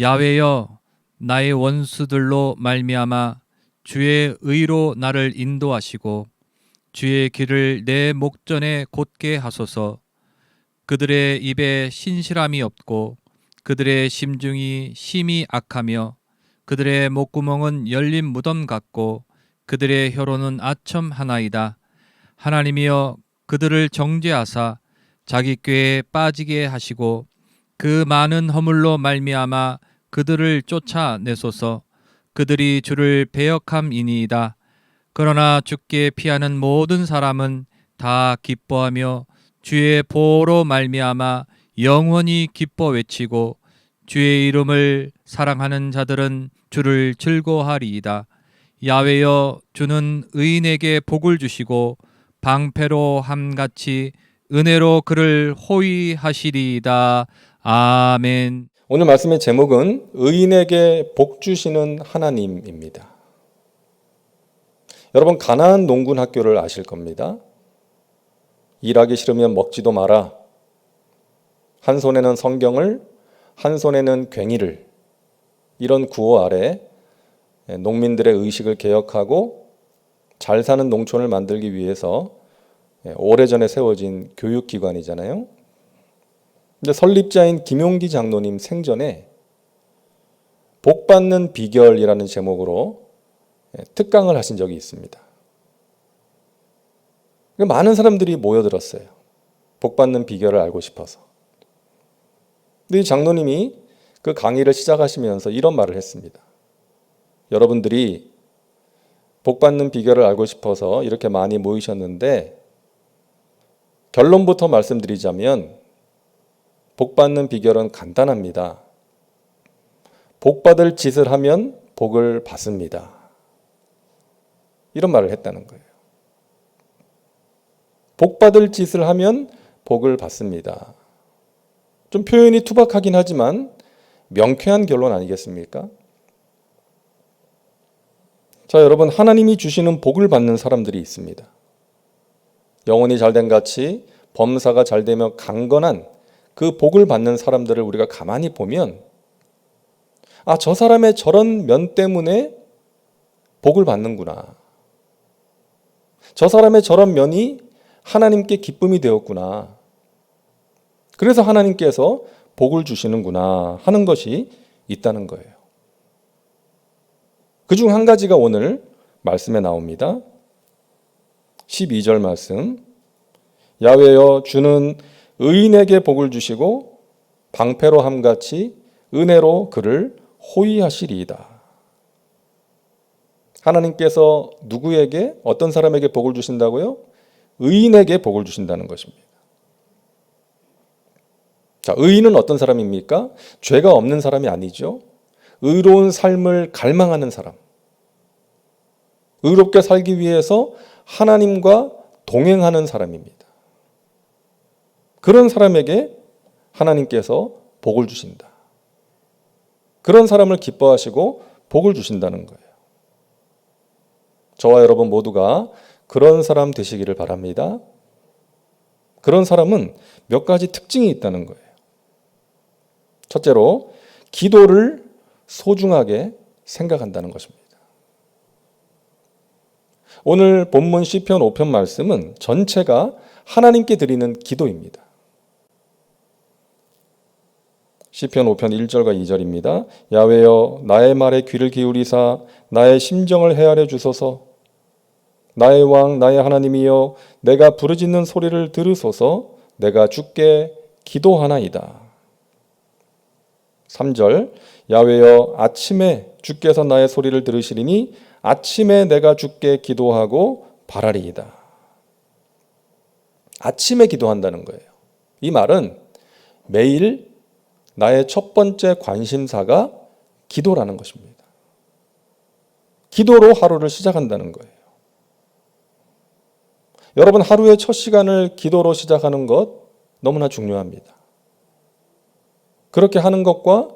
야훼여, 나의 원수들로 말미암아 주의 의로 나를 인도하시고 주의 길을 내 목전에 곧게 하소서. 그들의 입에 신실함이 없고 그들의 심중이 심히 악하며 그들의 목구멍은 열린 무덤 같고 그들의 혀로는 아첨 하나이다. 하나님이여, 그들을 정죄하사 자기 꾀에 빠지게 하시고 그 많은 허물로 말미암아 그들을 쫓아내소서. 그들이 주를 배역함이니이다. 그러나 주께 피하는 모든 사람은 다 기뻐하며 주의 보호로 말미암아 영원히 기뻐 외치고 주의 이름을 사랑하는 자들은 주를 즐거워하리이다. 야훼여, 주는 의인에게 복을 주시고 방패로 함같이 은혜로 그를 호위하시리이다. 아멘. 오늘 말씀의 제목은 의인에게 복 주시는 하나님입니다. 여러분, 가나안 농군 학교를 아실 겁니다. 일하기 싫으면 먹지도 마라. 한 손에는 성경을, 한 손에는 괭이를, 이런 구호 아래 농민들의 의식을 개혁하고 잘 사는 농촌을 만들기 위해서 오래전에 세워진 교육기관이잖아요. 근데 설립자인 김용기 장로님 생전에 복받는 비결이라는 제목으로 특강을 하신 적이 있습니다. 많은 사람들이 모여들었어요. 복받는 비결을 알고 싶어서. 근데 이 장로님이 그 강의를 시작하시면서 이런 말을 했습니다. 여러분들이 복받는 비결을 알고 싶어서 이렇게 많이 모이셨는데 결론부터 말씀드리자면 복받는 비결은 간단합니다. 복받을 짓을 하면 복을 받습니다. 이런 말을 했다는 거예요. 복받을 짓을 하면 복을 받습니다. 좀 표현이 투박하긴 하지만 명쾌한 결론 아니겠습니까? 자, 여러분, 하나님이 주시는 복을 받는 사람들이 있습니다. 영혼이 잘된 같이 범사가 잘되며 강건한 그 복을 받는 사람들을 우리가 가만히 보면 저 사람의 저런 면 때문에 복을 받는구나. 저 사람의 저런 면이 하나님께 기쁨이 되었구나. 그래서 하나님께서 복을 주시는구나 하는 것이 있다는 거예요. 그중 한 가지가 오늘 말씀에 나옵니다. 12절 말씀. 야훼여, 주는 의인에게 복을 주시고 방패로 함같이 은혜로 그를 호위하시리이다. 하나님께서 누구에게, 어떤 사람에게 복을 주신다고요? 의인에게 복을 주신다는 것입니다. 자, 의인은 어떤 사람입니까? 죄가 없는 사람이 아니죠. 의로운 삶을 갈망하는 사람. 의롭게 살기 위해서 하나님과 동행하는 사람입니다. 그런 사람에게 하나님께서 복을 주신다. 그런 사람을 기뻐하시고 복을 주신다는 거예요. 저와 여러분 모두가 그런 사람 되시기를 바랍니다. 그런 사람은 몇 가지 특징이 있다는 거예요. 첫째로, 기도를 소중하게 생각한다는 것입니다. 오늘 본문 시편 5편 말씀은 전체가 하나님께 드리는 기도입니다. 시편 5편 1절과 2절입니다. 야훼여, 나의 말에 귀를 기울이사 나의 심정을 헤아려 주소서. 나의 왕, 나의 하나님이여, 내가 부르짖는 소리를 들으소서. 내가 주께 기도하나이다. 3절, 야훼여, 아침에 주께서 나의 소리를 들으시리니 아침에 내가 주께 기도하고 바라리이다. 아침에 기도한다는 거예요. 이 말은 매일 나의 첫 번째 관심사가 기도라는 것입니다. 기도로 하루를 시작한다는 거예요. 여러분, 하루의 첫 시간을 기도로 시작하는 것 너무나 중요합니다. 그렇게 하는 것과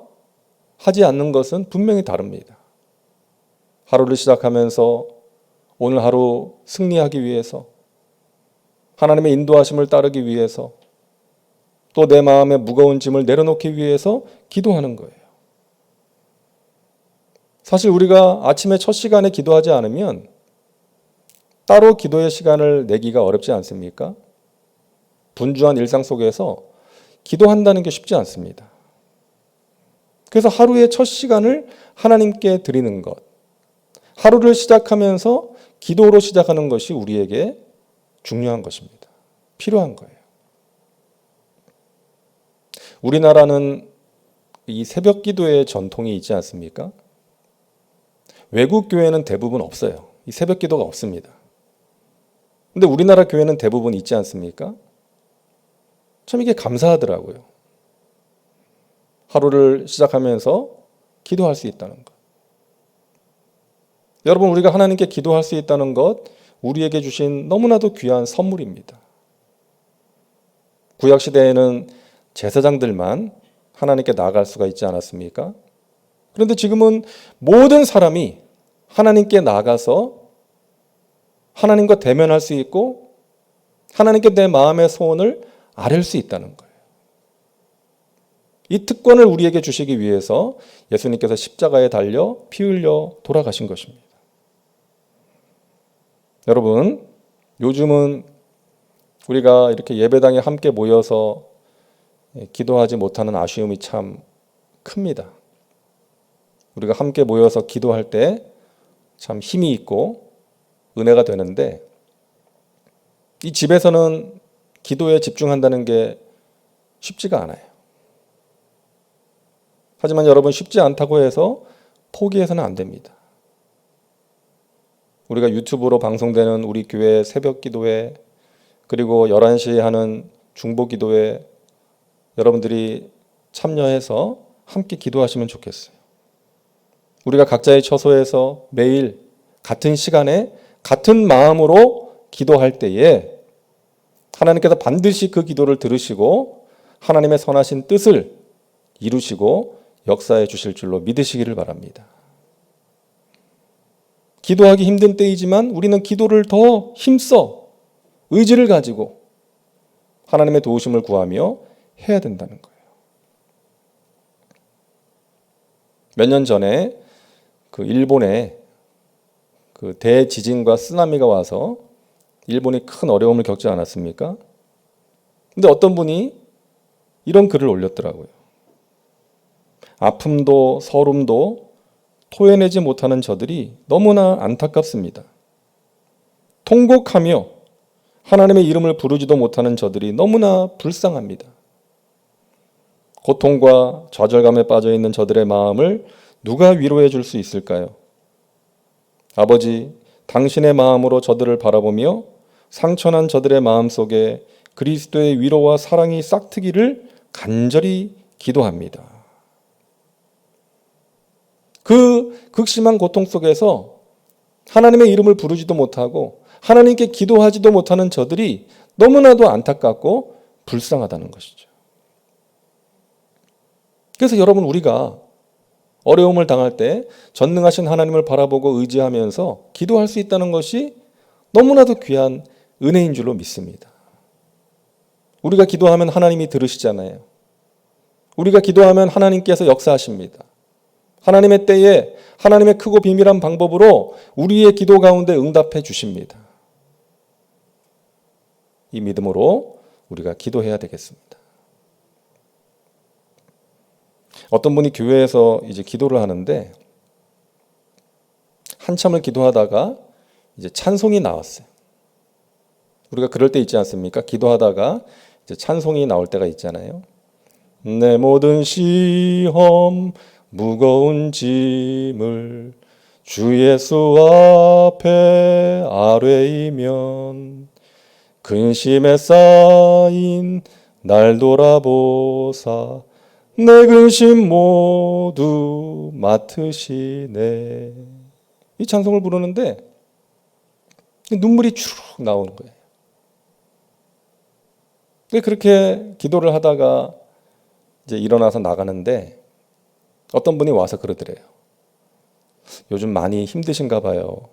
하지 않는 것은 분명히 다릅니다. 하루를 시작하면서 오늘 하루 승리하기 위해서, 하나님의 인도하심을 따르기 위해서, 또 내 마음의 무거운 짐을 내려놓기 위해서 기도하는 거예요. 사실 우리가 아침에 첫 시간에 기도하지 않으면 따로 기도의 시간을 내기가 어렵지 않습니까? 분주한 일상 속에서 기도한다는 게 쉽지 않습니다. 그래서 하루의 첫 시간을 하나님께 드리는 것, 하루를 시작하면서 기도로 시작하는 것이 우리에게 중요한 것입니다. 필요한 거예요. 우리나라는 이 새벽 기도의 전통이 있지 않습니까? 외국 교회는 대부분 없어요. 이 새벽 기도가 없습니다. 근데 우리나라 교회는 대부분 있지 않습니까? 참 이게 감사하더라고요. 하루를 시작하면서 기도할 수 있다는 것. 여러분, 우리가 하나님께 기도할 수 있다는 것, 우리에게 주신 너무나도 귀한 선물입니다. 구약시대에는 제사장들만 하나님께 나아갈 수가 있지 않았습니까? 그런데 지금은 모든 사람이 하나님께 나아가서 하나님과 대면할 수 있고 하나님께 내 마음의 소원을 아뢰 수 있다는 거예요. 이 특권을 우리에게 주시기 위해서 예수님께서 십자가에 달려 피 흘려 돌아가신 것입니다. 여러분, 요즘은 우리가 이렇게 예배당에 함께 모여서 기도하지 못하는 아쉬움이 참 큽니다. 우리가 함께 모여서 기도할 때 참 힘이 있고 은혜가 되는데 이 집에서는 기도에 집중한다는 게 쉽지가 않아요. 하지만 여러분, 쉽지 않다고 해서 포기해서는 안 됩니다. 우리가 유튜브로 방송되는 우리 교회 새벽 기도회 그리고 11시에 하는 중보 기도회 여러분들이 참여해서 함께 기도하시면 좋겠어요. 우리가 각자의 처소에서 매일 같은 시간에 같은 마음으로 기도할 때에 하나님께서 반드시 그 기도를 들으시고 하나님의 선하신 뜻을 이루시고 역사해 주실 줄로 믿으시기를 바랍니다. 기도하기 힘든 때이지만 우리는 기도를 더 힘써 의지를 가지고 하나님의 도우심을 구하며 해야 된다는 거예요. 몇 년 전에 그 일본에 그 대지진과 쓰나미가 와서 일본이 큰 어려움을 겪지 않았습니까? 근데 어떤 분이 이런 글을 올렸더라고요. 아픔도 서름도 토해내지 못하는 저들이 너무나 안타깝습니다. 통곡하며 하나님의 이름을 부르지도 못하는 저들이 너무나 불쌍합니다. 고통과 좌절감에 빠져 있는 저들의 마음을 누가 위로해 줄 수 있을까요? 아버지, 당신의 마음으로 저들을 바라보며 상처난 저들의 마음 속에 그리스도의 위로와 사랑이 싹트기를 간절히 기도합니다. 그 극심한 고통 속에서 하나님의 이름을 부르지도 못하고 하나님께 기도하지도 못하는 저들이 너무나도 안타깝고 불쌍하다는 것이죠. 그래서 여러분, 우리가 어려움을 당할 때 전능하신 하나님을 바라보고 의지하면서 기도할 수 있다는 것이 너무나도 귀한 은혜인 줄로 믿습니다. 우리가 기도하면 하나님이 들으시잖아요. 우리가 기도하면 하나님께서 역사하십니다. 하나님의 때에 하나님의 크고 비밀한 방법으로 우리의 기도 가운데 응답해 주십니다. 이 믿음으로 우리가 기도해야 되겠습니다. 어떤 분이 교회에서 이제 기도를 하는데 한참을 기도하다가 이제 찬송이 나왔어요. 우리가 그럴 때 있지 않습니까? 기도하다가 이제 찬송이 나올 때가 있잖아요. 내 모든 시험 무거운 짐을 주 예수 앞에 아뢰이면 근심에 쌓인 날 돌아보사 내 근심 모두 맡으시네. 이 찬송을 부르는데 눈물이 주르륵 나오는 거예요. 그렇게 기도를 하다가 이제 일어나서 나가는데 어떤 분이 와서 그러더래요. 요즘 많이 힘드신가 봐요.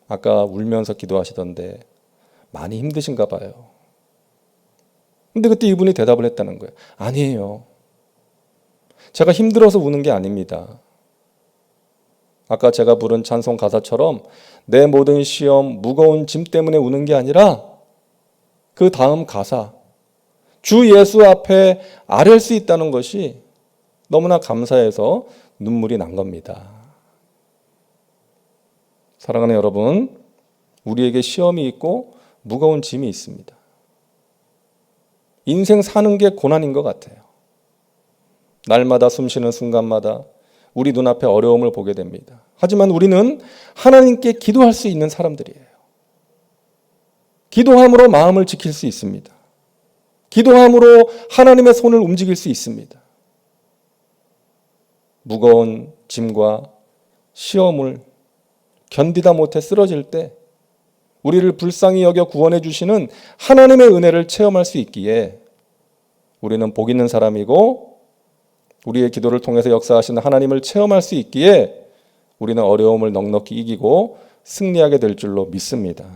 아까 울면서 기도하시던데 많이 힘드신가 봐요. 근데 그때 이분이 대답을 했다는 거예요. 아니에요. 제가 힘들어서 우는 게 아닙니다. 아까 제가 부른 찬송 가사처럼 내 모든 시험 무거운 짐 때문에 우는 게 아니라 그 다음 가사 주 예수 앞에 아뢰 수 있다는 것이 너무나 감사해서 눈물이 난 겁니다. 사랑하는 여러분, 우리에게 시험이 있고 무거운 짐이 있습니다. 인생 사는 게 고난인 것 같아요. 날마다 숨쉬는 순간마다 우리 눈앞에 어려움을 보게 됩니다. 하지만 우리는 하나님께 기도할 수 있는 사람들이에요. 기도함으로 마음을 지킬 수 있습니다. 기도함으로 하나님의 손을 움직일 수 있습니다. 무거운 짐과 시험을 견디다 못해 쓰러질 때 우리를 불쌍히 여겨 구원해 주시는 하나님의 은혜를 체험할 수 있기에 우리는 복 있는 사람이고 우리의 기도를 통해서 역사하시는 하나님을 체험할 수 있기에 우리는 어려움을 넉넉히 이기고 승리하게 될 줄로 믿습니다.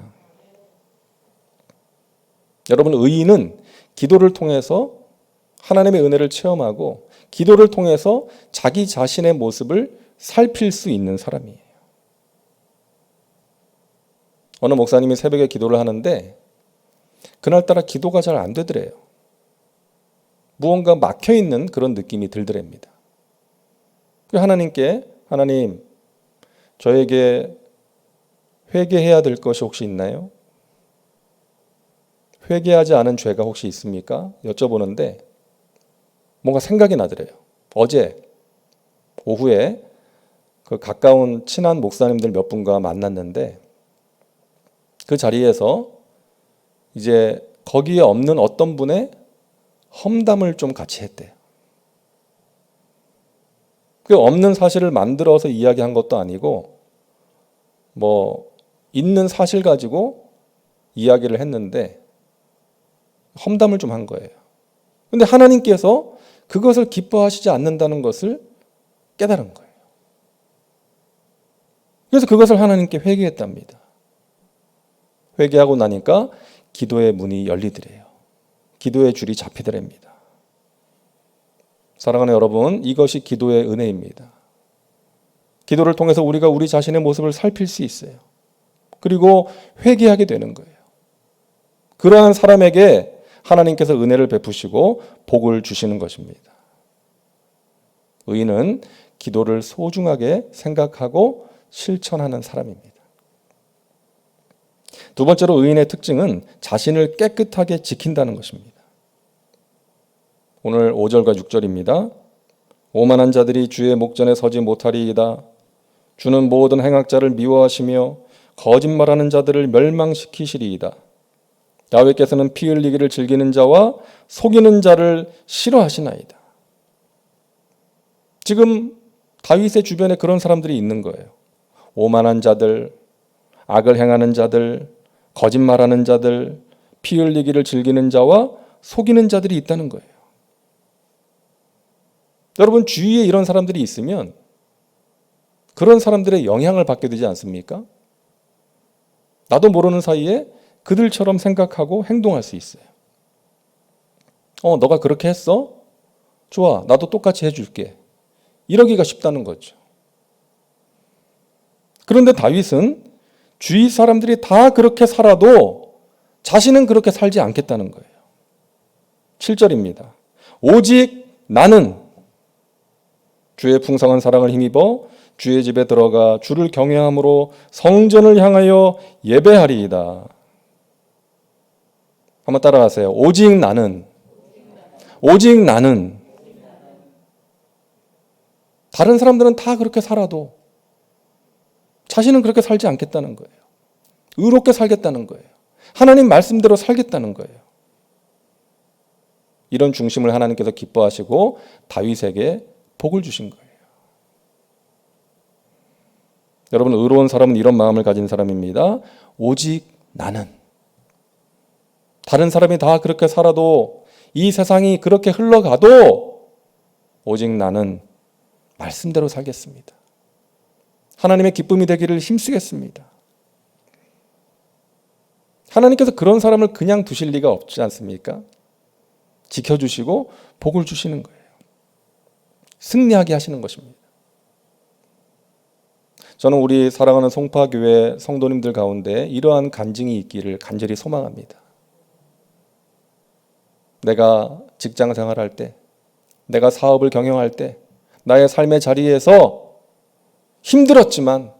여러분, 의인은 기도를 통해서 하나님의 은혜를 체험하고 기도를 통해서 자기 자신의 모습을 살필 수 있는 사람이에요. 어느 목사님이 새벽에 기도를 하는데 그날따라 기도가 잘 안 되더래요. 무언가 막혀있는 그런 느낌이 들더랍니다. 하나님께 하나님, 저에게 회개해야 될 것이 혹시 있나요? 회개하지 않은 죄가 혹시 있습니까? 여쭤보는데 뭔가 생각이 나더래요. 어제 오후에 그 가까운 친한 목사님들 몇 분과 만났는데 그 자리에서 이제 거기에 없는 어떤 분의 험담을 좀 같이 했대요. 그 없는 사실을 만들어서 이야기한 것도 아니고 있는 사실 가지고 이야기를 했는데 험담을 좀 한 거예요. 근데 하나님께서 그것을 기뻐하시지 않는다는 것을 깨달은 거예요. 그래서 그것을 하나님께 회개했답니다. 회개하고 나니까 기도의 문이 열리더래요. 기도의 줄이 잡히더랍니다. 사랑하는 여러분, 이것이 기도의 은혜입니다. 기도를 통해서 우리가 우리 자신의 모습을 살필 수 있어요. 그리고 회개하게 되는 거예요. 그러한 사람에게 하나님께서 은혜를 베푸시고 복을 주시는 것입니다. 의인은 기도를 소중하게 생각하고 실천하는 사람입니다. 두 번째로 의인의 특징은 자신을 깨끗하게 지킨다는 것입니다. 오늘 5절과 6절입니다. 오만한 자들이 주의 목전에 서지 못하리이다. 주는 모든 행악자를 미워하시며 거짓말하는 자들을 멸망시키시리이다. 야훼께서는 피 흘리기를 즐기는 자와 속이는 자를 싫어하시나이다. 지금 다윗의 주변에 그런 사람들이 있는 거예요. 오만한 자들, 악을 행하는 자들, 거짓말하는 자들, 피 흘리기를 즐기는 자와 속이는 자들이 있다는 거예요. 여러분, 주위에 이런 사람들이 있으면 그런 사람들의 영향을 받게 되지 않습니까? 나도 모르는 사이에 그들처럼 생각하고 행동할 수 있어요. 너가 그렇게 했어? 좋아, 나도 똑같이 해줄게. 이러기가 쉽다는 거죠. 그런데 다윗은 주위 사람들이 다 그렇게 살아도 자신은 그렇게 살지 않겠다는 거예요. 7절입니다. 오직 나는 주의 풍성한 사랑을 힘입어 주의 집에 들어가 주를 경외함으로 성전을 향하여 예배하리이다. 한번 따라하세요. 오직 나는. 오직 나는. 다른 사람들은 다 그렇게 살아도 자신은 그렇게 살지 않겠다는 거예요. 의롭게 살겠다는 거예요. 하나님 말씀대로 살겠다는 거예요. 이런 중심을 하나님께서 기뻐하시고 다윗에게 복을 주신 거예요. 여러분, 의로운 사람은 이런 마음을 가진 사람입니다. 오직 나는. 다른 사람이 다 그렇게 살아도 이 세상이 그렇게 흘러가도 오직 나는 말씀대로 살겠습니다. 하나님의 기쁨이 되기를 힘쓰겠습니다. 하나님께서 그런 사람을 그냥 두실 리가 없지 않습니까? 지켜주시고 복을 주시는 거예요. 승리하게 하시는 것입니다. 저는 우리 사랑하는 송파교회 성도님들 가운데 이러한 간증이 있기를 간절히 소망합니다. 내가 직장 생활할 때, 내가 사업을 경영할 때, 나의 삶의 자리에서 힘들었지만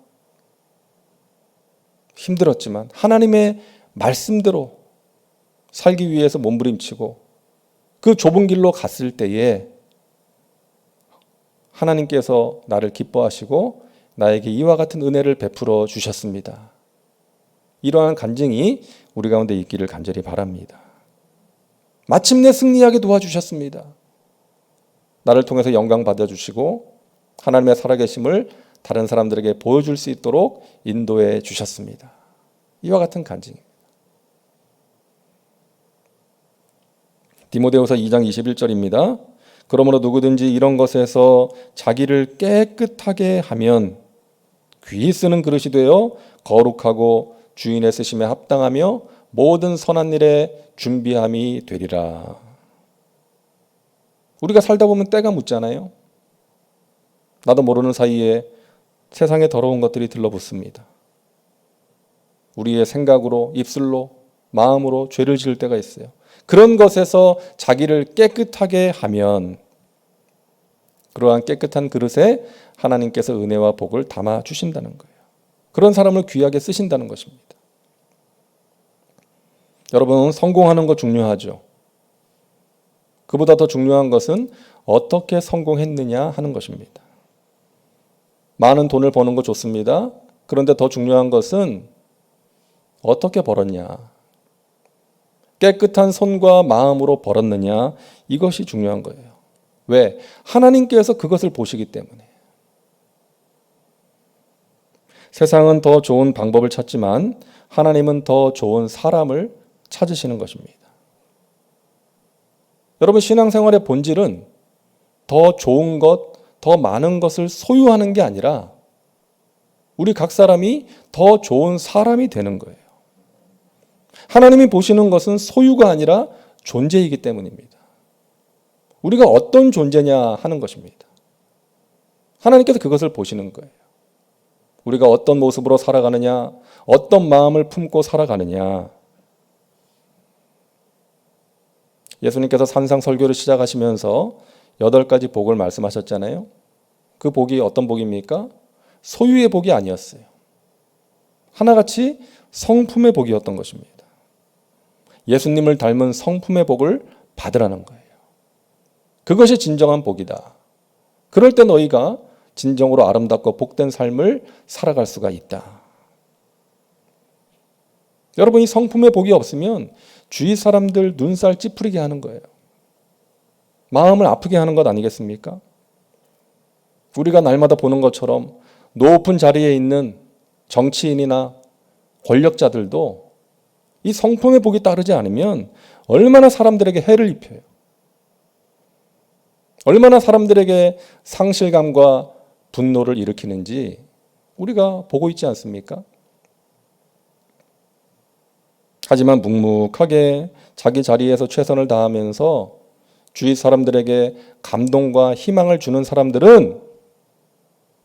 하나님의 말씀대로 살기 위해서 몸부림치고 그 좁은 길로 갔을 때에 하나님께서 나를 기뻐하시고 나에게 이와 같은 은혜를 베풀어 주셨습니다. 이러한 간증이 우리 가운데 있기를 간절히 바랍니다. 마침내 승리하게 도와주셨습니다. 나를 통해서 영광 받아주시고 하나님의 살아계심을 다른 사람들에게 보여줄 수 있도록 인도해 주셨습니다. 이와 같은 간증입니다. 디모데후서 2장 21절입니다. 그러므로 누구든지 이런 것에서 자기를 깨끗하게 하면 귀히 쓰는 그릇이 되어 거룩하고 주인의 쓰심에 합당하며 모든 선한 일에 준비함이 되리라. 우리가 살다 보면 때가 묻잖아요. 나도 모르는 사이에 세상에 더러운 것들이 들러붙습니다. 우리의 생각으로, 입술로, 마음으로 죄를 지을 때가 있어요. 그런 것에서 자기를 깨끗하게 하면 그러한 깨끗한 그릇에 하나님께서 은혜와 복을 담아 주신다는 거예요. 그런 사람을 귀하게 쓰신다는 것입니다. 여러분, 성공하는 거 중요하죠. 그보다 더 중요한 것은 어떻게 성공했느냐 하는 것입니다. 많은 돈을 버는 거 좋습니다. 그런데 더 중요한 것은 어떻게 벌었냐, 깨끗한 손과 마음으로 벌었느냐, 이것이 중요한 거예요. 왜? 하나님께서 그것을 보시기 때문에. 세상은 더 좋은 방법을 찾지만 하나님은 더 좋은 사람을 찾으시는 것입니다. 여러분, 신앙생활의 본질은 더 좋은 것, 더 많은 것을 소유하는 게 아니라 우리 각 사람이 더 좋은 사람이 되는 거예요. 하나님이 보시는 것은 소유가 아니라 존재이기 때문입니다. 우리가 어떤 존재냐 하는 것입니다. 하나님께서 그것을 보시는 거예요. 우리가 어떤 모습으로 살아가느냐, 어떤 마음을 품고 살아가느냐. 예수님께서 산상 설교를 시작하시면서 8가지 복을 말씀하셨잖아요. 그 복이 어떤 복입니까? 소유의 복이 아니었어요. 하나같이 성품의 복이었던 것입니다. 예수님을 닮은 성품의 복을 받으라는 거예요. 그것이 진정한 복이다. 그럴 때 너희가 진정으로 아름답고 복된 삶을 살아갈 수가 있다. 여러분, 이 성품의 복이 없으면 주위 사람들 눈살 찌푸리게 하는 거예요. 마음을 아프게 하는 것 아니겠습니까? 우리가 날마다 보는 것처럼 높은 자리에 있는 정치인이나 권력자들도 이 성품의 복이 따르지 않으면 얼마나 사람들에게 해를 입혀요. 얼마나 사람들에게 상실감과 분노를 일으키는지 우리가 보고 있지 않습니까? 하지만 묵묵하게 자기 자리에서 최선을 다하면서 주위 사람들에게 감동과 희망을 주는 사람들은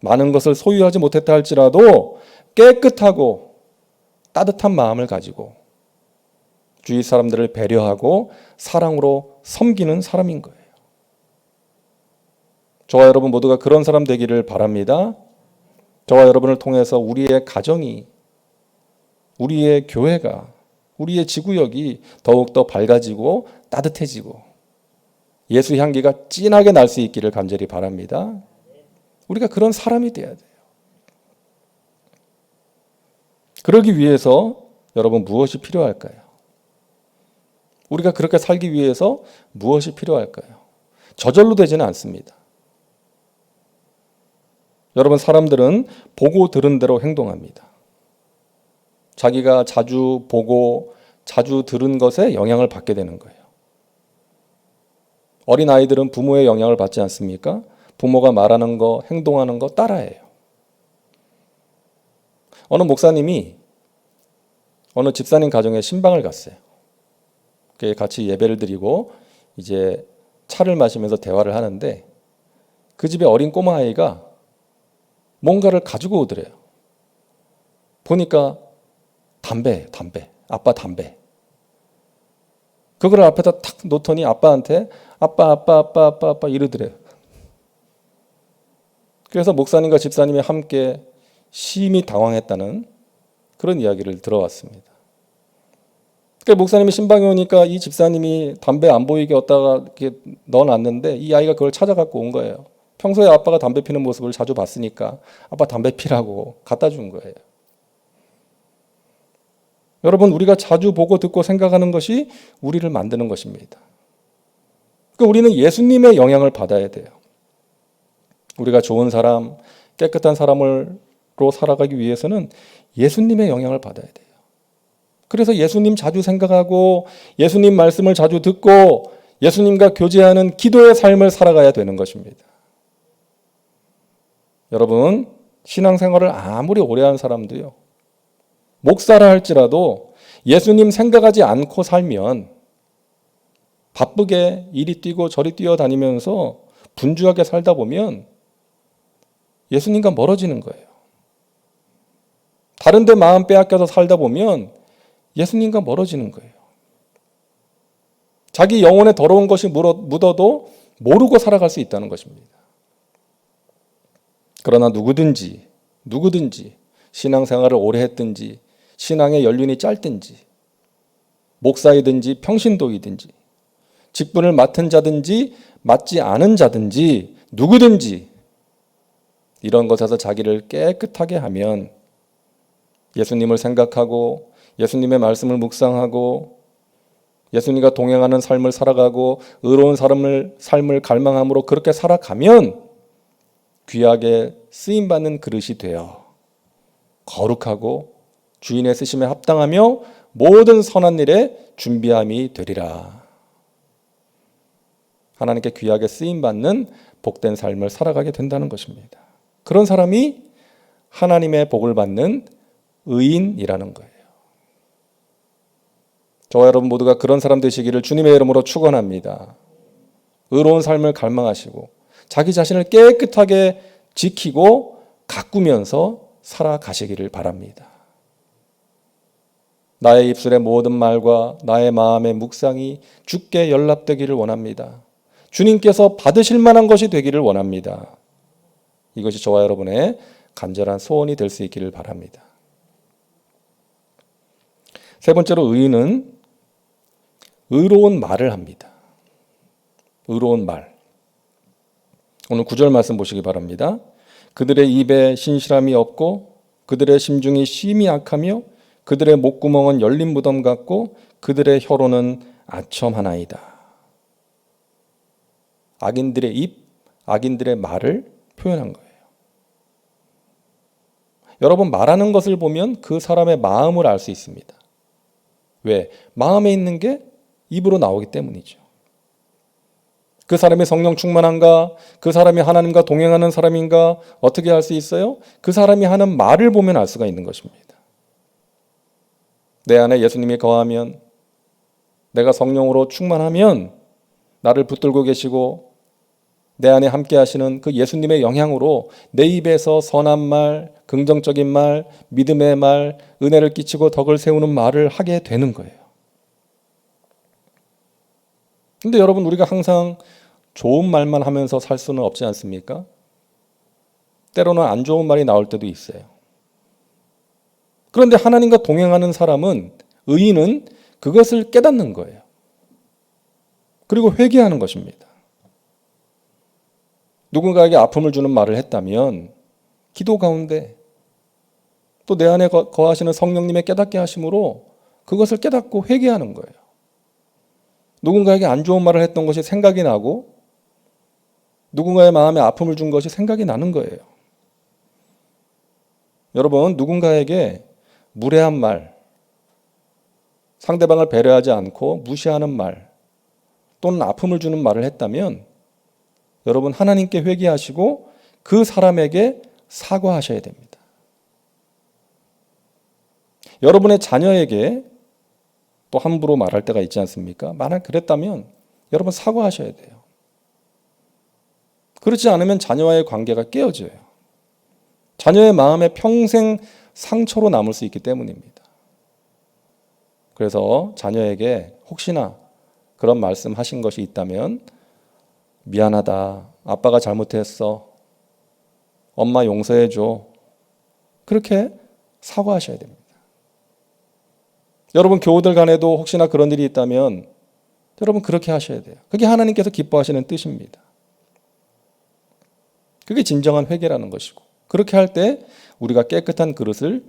많은 것을 소유하지 못했다 할지라도 깨끗하고 따뜻한 마음을 가지고 주위 사람들을 배려하고 사랑으로 섬기는 사람인 거예요. 저와 여러분 모두가 그런 사람 되기를 바랍니다. 저와 여러분을 통해서 우리의 가정이, 우리의 교회가, 우리의 지구역이 더욱더 밝아지고 따뜻해지고 예수 향기가 진하게 날 수 있기를 간절히 바랍니다. 우리가 그런 사람이 돼야 돼요. 그러기 위해서 여러분 무엇이 필요할까요? 우리가 그렇게 살기 위해서 무엇이 필요할까요? 저절로 되지는 않습니다. 여러분, 사람들은 보고 들은 대로 행동합니다. 자기가 자주 보고 자주 들은 것에 영향을 받게 되는 거예요. 어린아이들은 부모의 영향을 받지 않습니까? 부모가 말하는 거, 행동하는 거 따라해요. 어느 목사님이 어느 집사님 가정에 신방을 갔어요. 같이 예배를 드리고 이제 차를 마시면서 대화를 하는데 그 집에 어린 꼬마아이가 뭔가를 가지고 오더래요. 보니까 담배. 아빠 담배. 그걸 앞에다 탁 놓더니 아빠한테 아빠 이러더래요. 그래서 목사님과 집사님이 함께 심히 당황했다는 그런 이야기를 들어왔습니다. 그러니까 목사님이 신방에 오니까 이 집사님이 담배 안 보이게 어디다가 이렇게 넣어놨는데 이 아이가 그걸 찾아갖고 온 거예요. 평소에 아빠가 담배 피는 모습을 자주 봤으니까 아빠 담배 피라고 갖다 준 거예요. 여러분, 우리가 자주 보고 듣고 생각하는 것이 우리를 만드는 것입니다. 그러니까 우리는 예수님의 영향을 받아야 돼요. 우리가 좋은 사람, 깨끗한 사람으로 살아가기 위해서는 예수님의 영향을 받아야 돼요. 그래서 예수님 자주 생각하고 예수님 말씀을 자주 듣고 예수님과 교제하는 기도의 삶을 살아가야 되는 것입니다. 여러분, 신앙생활을 아무리 오래 한 사람도요, 목사라 할지라도 예수님 생각하지 않고 살면 바쁘게 이리 뛰고 저리 뛰어다니면서 분주하게 살다 보면 예수님과 멀어지는 거예요. 다른 데 마음 빼앗겨서 살다 보면 예수님과 멀어지는 거예요. 자기 영혼에 더러운 것이 묻어도 모르고 살아갈 수 있다는 것입니다. 그러나 누구든지 신앙생활을 오래 했든지 신앙의 연륜이 짧든지 목사이든지 평신도이든지 직분을 맡은 자든지 맡지 않은 자든지 누구든지 이런 것에서 자기를 깨끗하게 하면 예수님을 생각하고 예수님의 말씀을 묵상하고 예수님과 동행하는 삶을 살아가고 의로운 삶을 갈망함으로 그렇게 살아가면 귀하게 쓰임받는 그릇이 되어 거룩하고 주인의 쓰심에 합당하며 모든 선한 일에 준비함이 되리라. 하나님께 귀하게 쓰임받는 복된 삶을 살아가게 된다는 것입니다. 그런 사람이 하나님의 복을 받는 의인이라는 거예요. 저와 여러분 모두가 그런 사람 되시기를 주님의 이름으로 축원합니다. 의로운 삶을 갈망하시고 자기 자신을 깨끗하게 지키고 가꾸면서 살아가시기를 바랍니다. 나의 입술의 모든 말과 나의 마음의 묵상이 주께 연락되기를 원합니다. 주님께서 받으실 만한 것이 되기를 원합니다. 이것이 저와 여러분의 간절한 소원이 될 수 있기를 바랍니다. 세 번째로 의인은 의로운 말을 합니다. 의로운 말. 오늘 9절 말씀 보시기 바랍니다. 그들의 입에 신실함이 없고 그들의 심중이 심히 악하며 그들의 목구멍은 열린 무덤 같고 그들의 혀로는 아첨하나이다. 악인들의 입, 악인들의 말을 표현한 거예요. 여러분, 말하는 것을 보면 그 사람의 마음을 알 수 있습니다. 왜? 마음에 있는 게 입으로 나오기 때문이죠. 그 사람이 성령 충만한가? 그 사람이 하나님과 동행하는 사람인가? 어떻게 알 수 있어요? 그 사람이 하는 말을 보면 알 수가 있는 것입니다. 내 안에 예수님이 거하면, 내가 성령으로 충만하면 나를 붙들고 계시고 내 안에 함께 하시는 그 예수님의 영향으로 내 입에서 선한 말, 긍정적인 말, 믿음의 말, 은혜를 끼치고 덕을 세우는 말을 하게 되는 거예요. 근데 여러분, 우리가 항상 좋은 말만 하면서 살 수는 없지 않습니까? 때로는 안 좋은 말이 나올 때도 있어요. 그런데 하나님과 동행하는 사람은, 의인은 그것을 깨닫는 거예요. 그리고 회개하는 것입니다. 누군가에게 아픔을 주는 말을 했다면 기도 가운데 또 내 안에 거하시는 성령님의 깨닫게 하심으로 그것을 깨닫고 회개하는 거예요. 누군가에게 안 좋은 말을 했던 것이 생각이 나고 누군가의 마음에 아픔을 준 것이 생각이 나는 거예요. 여러분, 누군가에게 무례한 말, 상대방을 배려하지 않고 무시하는 말 또는 아픔을 주는 말을 했다면 여러분, 하나님께 회개하시고 그 사람에게 사과하셔야 됩니다. 여러분의 자녀에게 또 함부로 말할 때가 있지 않습니까? 만약 그랬다면 여러분 사과하셔야 돼요. 그렇지 않으면 자녀와의 관계가 깨어져요. 자녀의 마음에 평생 상처로 남을 수 있기 때문입니다. 그래서 자녀에게 혹시나 그런 말씀하신 것이 있다면 미안하다, 아빠가 잘못했어, 엄마 용서해줘, 그렇게 사과하셔야 됩니다. 여러분 교우들 간에도 혹시나 그런 일이 있다면 여러분 그렇게 하셔야 돼요. 그게 하나님께서 기뻐하시는 뜻입니다. 그게 진정한 회개라는 것이고, 그렇게 할 때 우리가 깨끗한 그릇을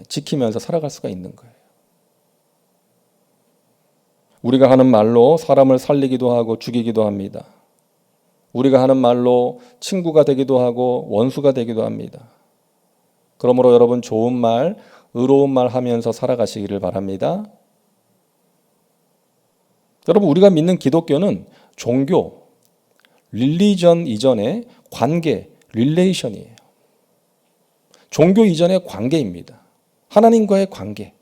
지키면서 살아갈 수가 있는 거예요. 우리가 하는 말로 사람을 살리기도 하고 죽이기도 합니다. 우리가 하는 말로 친구가 되기도 하고 원수가 되기도 합니다. 그러므로 여러분 좋은 말, 의로운 말 하면서 살아가시기를 바랍니다. 여러분 우리가 믿는 기독교는 종교, 릴리전 이전의 관계, 릴레이션이에요. 종교 이전의 관계입니다. 하나님과의 관계,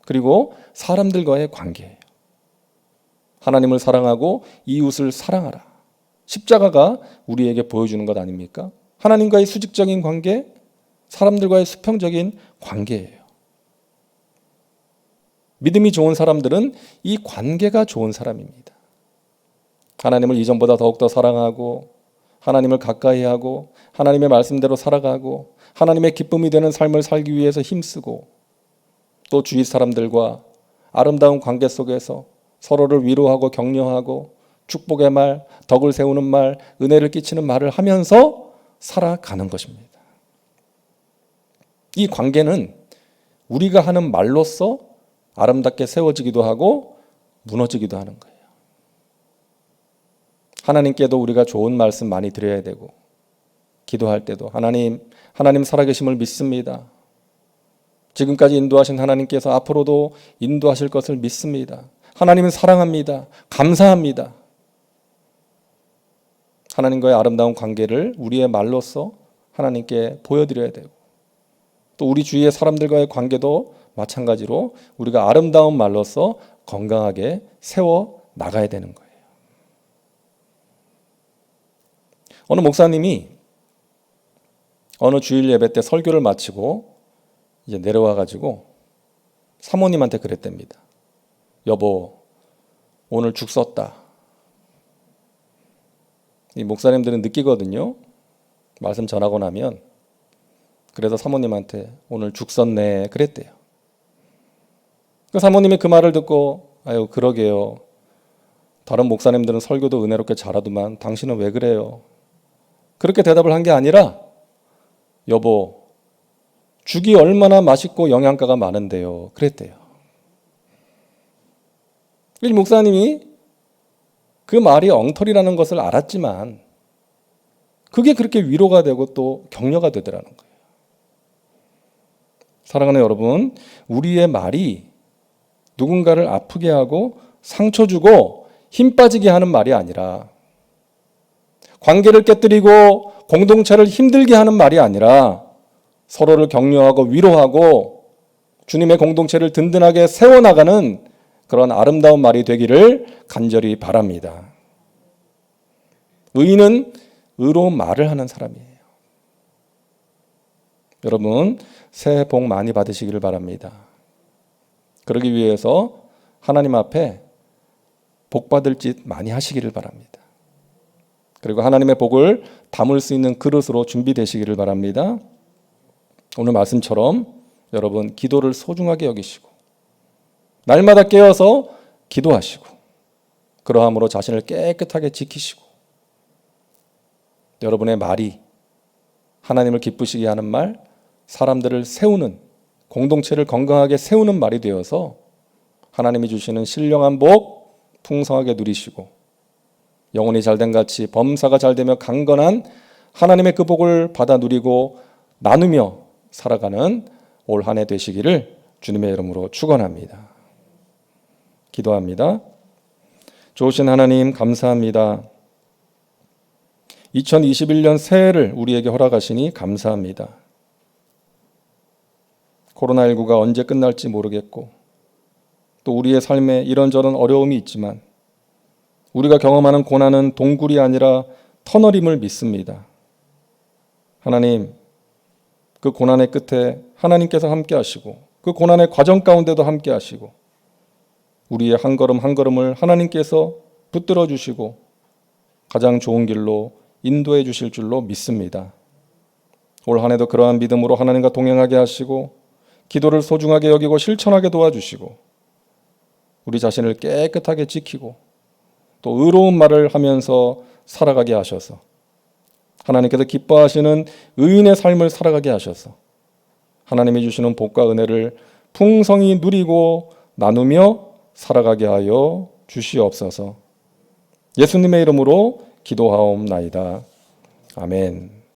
그리고 사람들과의 관계예요. 하나님을 사랑하고 이웃을 사랑하라. 십자가가 우리에게 보여주는 것 아닙니까? 하나님과의 수직적인 관계, 사람들과의 수평적인 관계예요. 믿음이 좋은 사람들은 이 관계가 좋은 사람입니다. 하나님을 이전보다 더욱더 사랑하고 하나님을 가까이 하고 하나님의 말씀대로 살아가고 하나님의 기쁨이 되는 삶을 살기 위해서 힘쓰고 또 주위 사람들과 아름다운 관계 속에서 서로를 위로하고 격려하고 축복의 말, 덕을 세우는 말, 은혜를 끼치는 말을 하면서 살아가는 것입니다. 이 관계는 우리가 하는 말로써 아름답게 세워지기도 하고 무너지기도 하는 거예요. 하나님께도 우리가 좋은 말씀 많이 드려야 되고, 기도할 때도 하나님 살아계심을 믿습니다. 지금까지 인도하신 하나님께서 앞으로도 인도하실 것을 믿습니다. 하나님은 사랑합니다. 감사합니다. 하나님과의 아름다운 관계를 우리의 말로써 하나님께 보여드려야 되고, 또 우리 주위의 사람들과의 관계도 마찬가지로 우리가 아름다운 말로써 건강하게 세워 나가야 되는 거예요. 어느 목사님이 어느 주일 예배 때 설교를 마치고 이제 내려와 가지고 사모님한테 그랬답니다. 여보, 오늘 죽 썼다. 이 목사님들은 느끼거든요. 말씀 전하고 나면. 그래서 사모님한테 오늘 죽 썼네 그랬대요. 그 사모님이 그 말을 듣고 아유 그러게요. 다른 목사님들은 설교도 은혜롭게 잘하더만 당신은 왜 그래요? 그렇게 대답을 한 게 아니라 여보, 죽이 얼마나 맛있고 영양가가 많은데요. 그랬대요. 이 목사님이 그 말이 엉터리라는 것을 알았지만 그게 그렇게 위로가 되고 또 격려가 되더라는 거예요. 사랑하는 여러분, 우리의 말이 누군가를 아프게 하고 상처 주고 힘 빠지게 하는 말이 아니라, 관계를 깨뜨리고 공동체를 힘들게 하는 말이 아니라 서로를 격려하고 위로하고 주님의 공동체를 든든하게 세워나가는 그런 아름다운 말이 되기를 간절히 바랍니다. 의인은 의로운 말을 하는 사람이에요. 여러분, 새해 복 많이 받으시기를 바랍니다. 그러기 위해서 하나님 앞에 복 받을 짓 많이 하시기를 바랍니다. 그리고 하나님의 복을 담을 수 있는 그릇으로 준비되시기를 바랍니다. 오늘 말씀처럼 여러분 기도를 소중하게 여기시고 날마다 깨어서 기도하시고 그러함으로 자신을 깨끗하게 지키시고 여러분의 말이 하나님을 기쁘시게 하는 말, 사람들을 세우는, 공동체를 건강하게 세우는 말이 되어서 하나님이 주시는 신령한 복 풍성하게 누리시고 영혼이 잘된 같이 범사가 잘되며 강건한 하나님의 그 복을 받아 누리고 나누며 살아가는 올 한 해 되시기를 주님의 이름으로 축원합니다. 기도합니다. 좋으신 하나님 감사합니다. 2021년 새해를 우리에게 허락하시니 감사합니다. 코로나19가 언제 끝날지 모르겠고 또 우리의 삶에 이런저런 어려움이 있지만 우리가 경험하는 고난은 동굴이 아니라 터널임을 믿습니다. 하나님, 그 고난의 끝에 하나님께서 함께 하시고 그 고난의 과정 가운데도 함께 하시고 우리의 한 걸음 한 걸음을 하나님께서 붙들어 주시고 가장 좋은 길로 인도해 주실 줄로 믿습니다. 올 한 해도 그러한 믿음으로 하나님과 동행하게 하시고 기도를 소중하게 여기고 실천하게 도와주시고 우리 자신을 깨끗하게 지키고 또 의로운 말을 하면서 살아가게 하셔서 하나님께서 기뻐하시는 의인의 삶을 살아가게 하셔서 하나님이 주시는 복과 은혜를 풍성히 누리고 나누며 살아가게 하여 주시옵소서. 예수님의 이름으로 기도하옵나이다. 아멘.